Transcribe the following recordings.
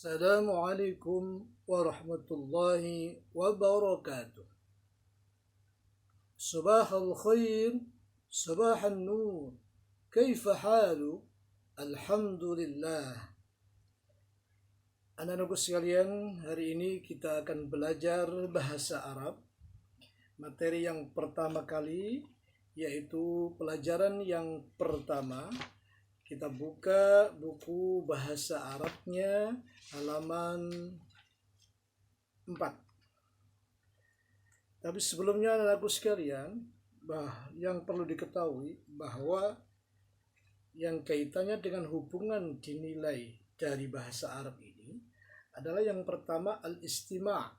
Assalamualaikum warahmatullahi wabarakatuh. Subahal khair, subahal nur. Kaifa halu? Alhamdulillah. Anak-anakku sekalian, hari ini kita akan belajar bahasa Arab. Materi yang pertama kali, yaitu pelajaran yang pertama. Kita buka buku bahasa Arabnya halaman 4. Tapi sebelumnya anak-anakku sekalian, yang perlu diketahui bahwa yang kaitannya dengan hubungan dinilai dari bahasa Arab ini adalah yang pertama al-istima',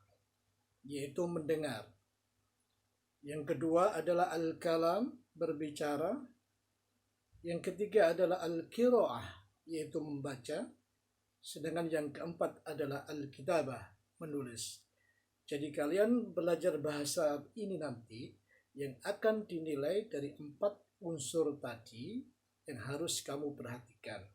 yaitu mendengar. Yang kedua adalah al-kalam, berbicara. Yang ketiga adalah al-qira'ah, yaitu membaca. Sedangkan yang keempat adalah al-kitabah, menulis. Jadi kalian belajar bahasa ini nanti yang akan dinilai dari 4 unsur tadi yang harus kamu perhatikan.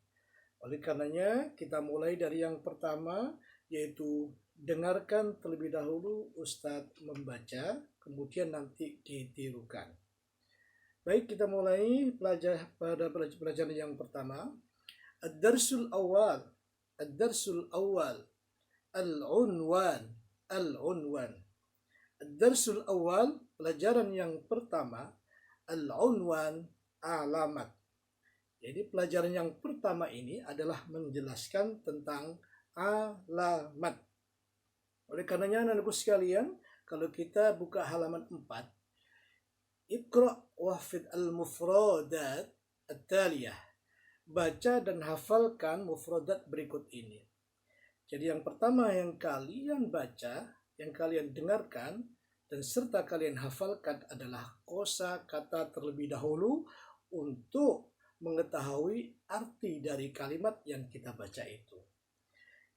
Oleh karenanya kita mulai dari yang pertama, yaitu dengarkan terlebih dahulu Ustadz membaca, kemudian nanti ditirukan. Baik, kita mulai pada pelajaran yang pertama. Ad-darsul awal. Ad-darsul awal. Al-unwan. Al-unwan. Ad-darsul awal, pelajaran yang pertama. Al-unwan, alamat. Jadi pelajaran yang pertama ini adalah menjelaskan tentang alamat. Oleh karenanya anak-anakku sekalian, kalau kita buka halaman 4, Iqra' wahfid al-mufradat at-taliyah. Baca dan hafalkan mufradat berikut ini. Jadi yang pertama yang kalian baca, yang kalian dengarkan, dan serta kalian hafalkan adalah kosakata terlebih dahulu untuk mengetahui arti dari kalimat yang kita baca itu.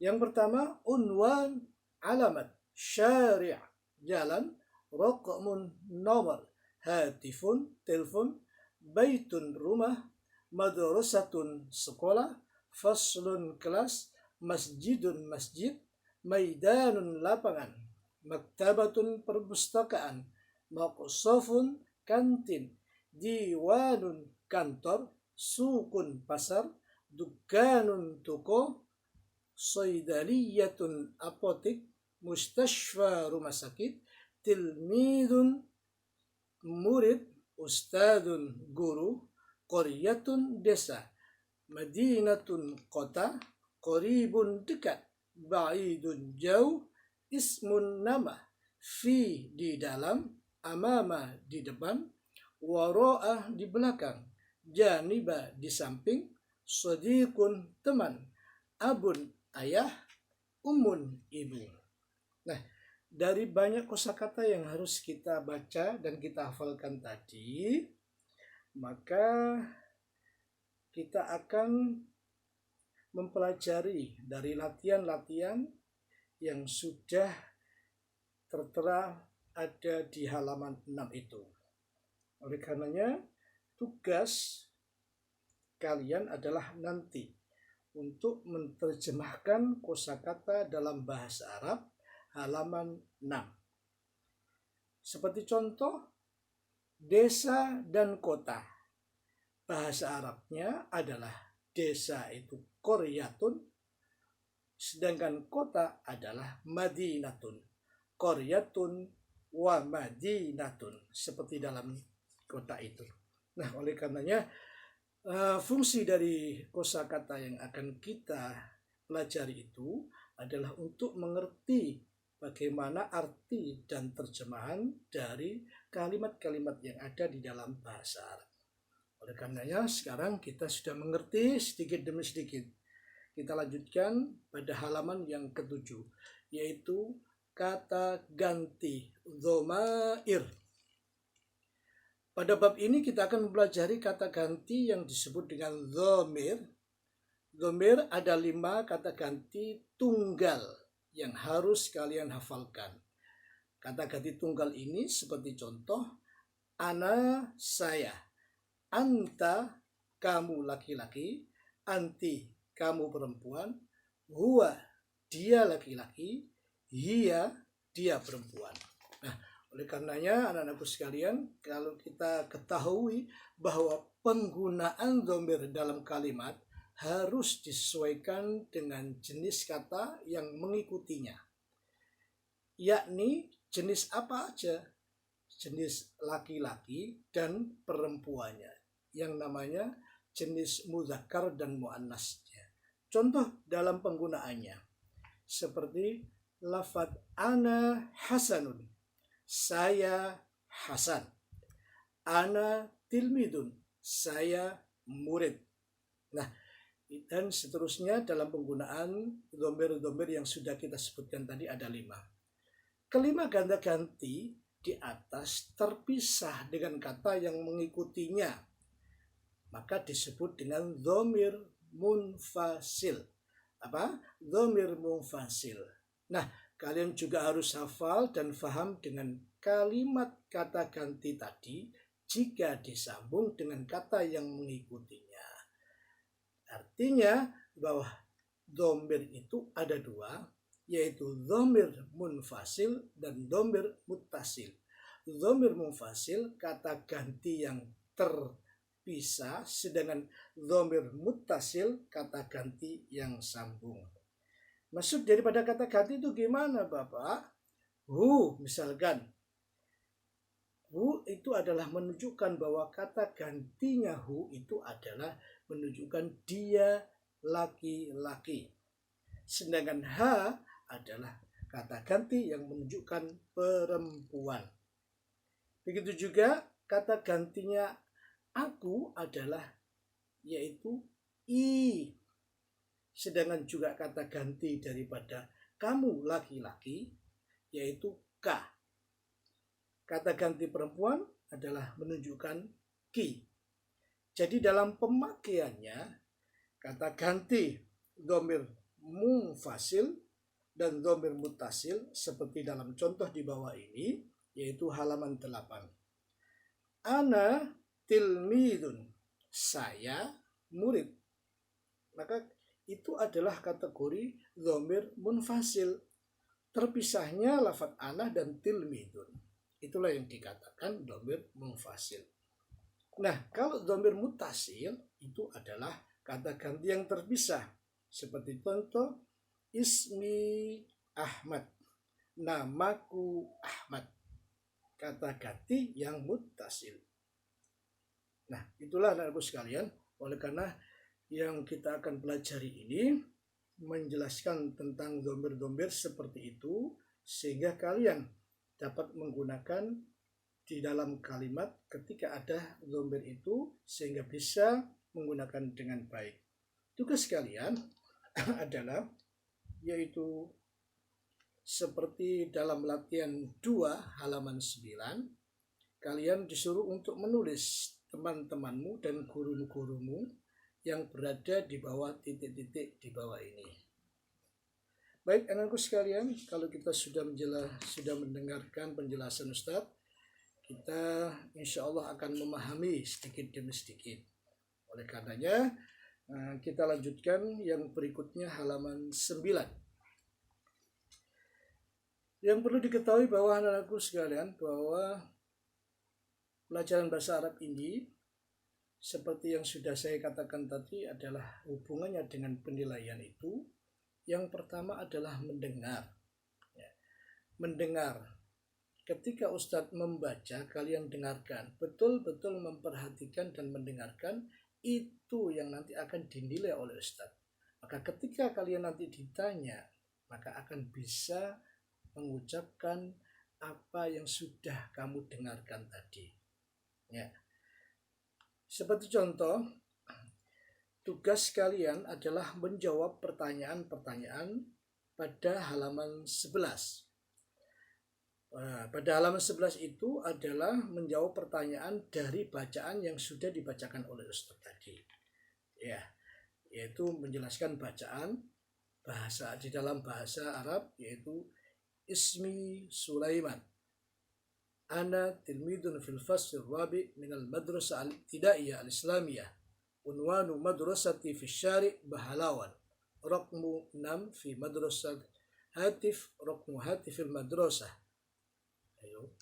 Yang pertama, unwan, alamat, syari', jalan, raqmun, nomor, hatifun, telepon, baitun, rumah, madrasatun, sekolah, faslun, kelas, masjidun, masjid, maidanun, lapangan, maktabatun, perpustakaan, maqsafun, kantin, diwanun, kantor, sukun, pasar, dukkanun, toko, saydaliyatun, apotek, mustashfa, rumah sakit, tilmidun, murid, ustadun, guru, qaryatun, desa, madinatun, kota, qaribun, dekat, ba'idun, jauh, ismun, nama, fi, di dalam, amama, di depan, wara'ah, di belakang, janiba, di samping, sadiqun, teman, abun, ayah, umun, ibu. Nah, dari banyak kosakata yang harus kita baca dan kita hafalkan tadi, maka kita akan mempelajari dari latihan-latihan yang sudah tertera ada di halaman 6 itu. Oleh karenanya, tugas kalian adalah nanti untuk menerjemahkan kosakata dalam bahasa Arab halaman 6. Seperti contoh, desa dan kota. Bahasa Arabnya adalah desa itu qaryatun, sedangkan kota adalah madinatun. Qaryatun wa madinatun, seperti dalam kota itu. Nah, oleh karenanya fungsi dari kosakata yang akan kita pelajari itu adalah untuk mengerti bagaimana arti dan terjemahan dari kalimat-kalimat yang ada di dalam bahasa Arab. Oleh karenanya sekarang kita sudah mengerti sedikit demi sedikit. Kita lanjutkan pada halaman yang ke-7, yaitu kata ganti, dhomair. Pada bab ini kita akan mempelajari kata ganti yang disebut dengan dhamir. Dhamir ada 5 kata ganti tunggal yang harus kalian hafalkan. Kata ganti tunggal ini seperti contoh, ana, saya, anta, kamu laki-laki, anti, kamu perempuan, huwa, dia laki-laki, hiya, dia perempuan. Nah, oleh karenanya anak-anakku sekalian, kalau kita ketahui bahwa penggunaan dhamir dalam kalimat harus disesuaikan dengan jenis kata yang mengikutinya. Yakni jenis apa aja? Jenis laki-laki dan perempuannya. Yang namanya jenis mudzakkar dan muannasnya. Contoh dalam penggunaannya. Seperti lafaz ana hasanun. Saya Hasan. Ana tilmidun. Saya murid. Nah, dan seterusnya dalam penggunaan dhamir-dhamir yang sudah kita sebutkan tadi ada 5. Kelima ganda ganti di atas terpisah dengan kata yang mengikutinya, maka disebut dengan dhamir munfasil. Apa? Dhamir munfasil. Nah, kalian juga harus hafal dan faham dengan kalimat kata ganti tadi jika disambung dengan kata yang mengikutinya. Artinya bahwa dhamir itu ada 2, yaitu dhamir munfasil dan dhamir muttasil. Dhamir munfasil kata ganti yang terpisah, sedangkan dhamir muttasil kata ganti yang sambung. Maksud daripada kata ganti itu gimana, Bapak? Hu misalkan. Hu itu adalah menunjukkan bahwa kata gantinya hu itu adalah menunjukkan dia laki-laki. Sedangkan ha adalah kata ganti yang menunjukkan perempuan. Begitu juga kata gantinya aku adalah yaitu i. Sedangkan juga kata ganti daripada kamu laki-laki yaitu ka. Kata ganti perempuan adalah menunjukkan ki. Jadi dalam pemakaiannya kata ganti dhamir munfasil dan dhamir muttasil seperti dalam contoh di bawah ini, yaitu halaman 8. Ana tilmidun, saya murid. Maka itu adalah kategori dhamir munfasil. Terpisahnya lafaz ana dan tilmidun. Itulah yang dikatakan dhamir munfasil. Nah, kalau dhamir muttasil itu adalah kata ganti yang terpisah. Seperti contoh, ismi Ahmad, namaku Ahmad. Kata ganti yang muttasil. Nah, itulah anak-anakku sekalian. Oleh karena yang kita akan pelajari ini menjelaskan tentang dhamir-dhamir seperti itu, sehingga kalian dapat menggunakan di dalam kalimat ketika ada dhamir itu sehingga bisa menggunakan dengan baik. Tugas kalian adalah yaitu seperti dalam latihan 2 halaman 9, kalian disuruh untuk menulis teman-temanmu dan guru-gurumu yang berada di bawah titik-titik di bawah ini. Baik anakku sekalian, kalau kita sudah mendengarkan penjelasan Ustadz, kita insya Allah akan memahami sedikit demi sedikit. Oleh karenanya, kita lanjutkan yang berikutnya halaman 9. Yang perlu diketahui bahwa anak-anakku sekalian, bahwa pelajaran bahasa Arab ini, seperti yang sudah saya katakan tadi, adalah hubungannya dengan penilaian itu. Yang pertama adalah mendengar. Mendengar. Ketika Ustadz membaca, kalian dengarkan. Betul-betul memperhatikan dan mendengarkan. Itu yang nanti akan dinilai oleh Ustadz. Maka ketika kalian nanti ditanya, maka akan bisa mengucapkan apa yang sudah kamu dengarkan tadi. Ya. Seperti contoh, tugas kalian adalah menjawab pertanyaan-pertanyaan pada halaman 11. Pada halaman 11 itu adalah menjawab pertanyaan dari bacaan yang sudah dibacakan oleh Ustaz tadi. Ya, yaitu menjelaskan bacaan bahasa di dalam bahasa Arab, yaitu ismi Sulaiman. Ana tilmidun fil fasl rabi minal madrasah al-ibtidaiyah al-islamiyah. Unwanu madrasati fi syari' Bahalawan. rokmu 6 fi madrasah hatif, rokmu hatifil madrasah. Ayo.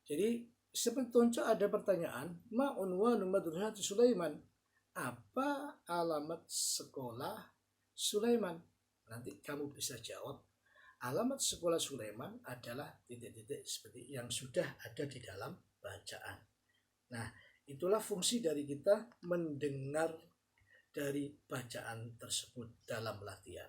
Jadi seperti contoh ada pertanyaan, ma unwanu madrasah Sulaiman? Apa alamat sekolah Sulaiman? Nanti kamu bisa jawab, alamat sekolah Sulaiman adalah titik-titik seperti yang sudah ada di dalam bacaan. Nah, itulah fungsi dari kita mendengar dari bacaan tersebut dalam latihan.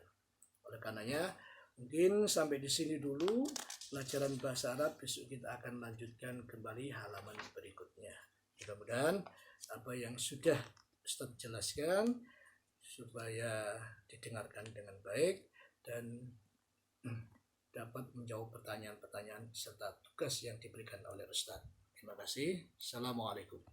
Oleh karenanya, mungkin sampai di sini dulu pelajaran bahasa Arab. Besok kita akan lanjutkan kembali halaman berikutnya. Mudah-mudahan apa yang sudah Ustaz jelaskan supaya didengarkan dengan baik dan dapat menjawab pertanyaan-pertanyaan serta tugas yang diberikan oleh Ustaz. Terima kasih. Assalamualaikum.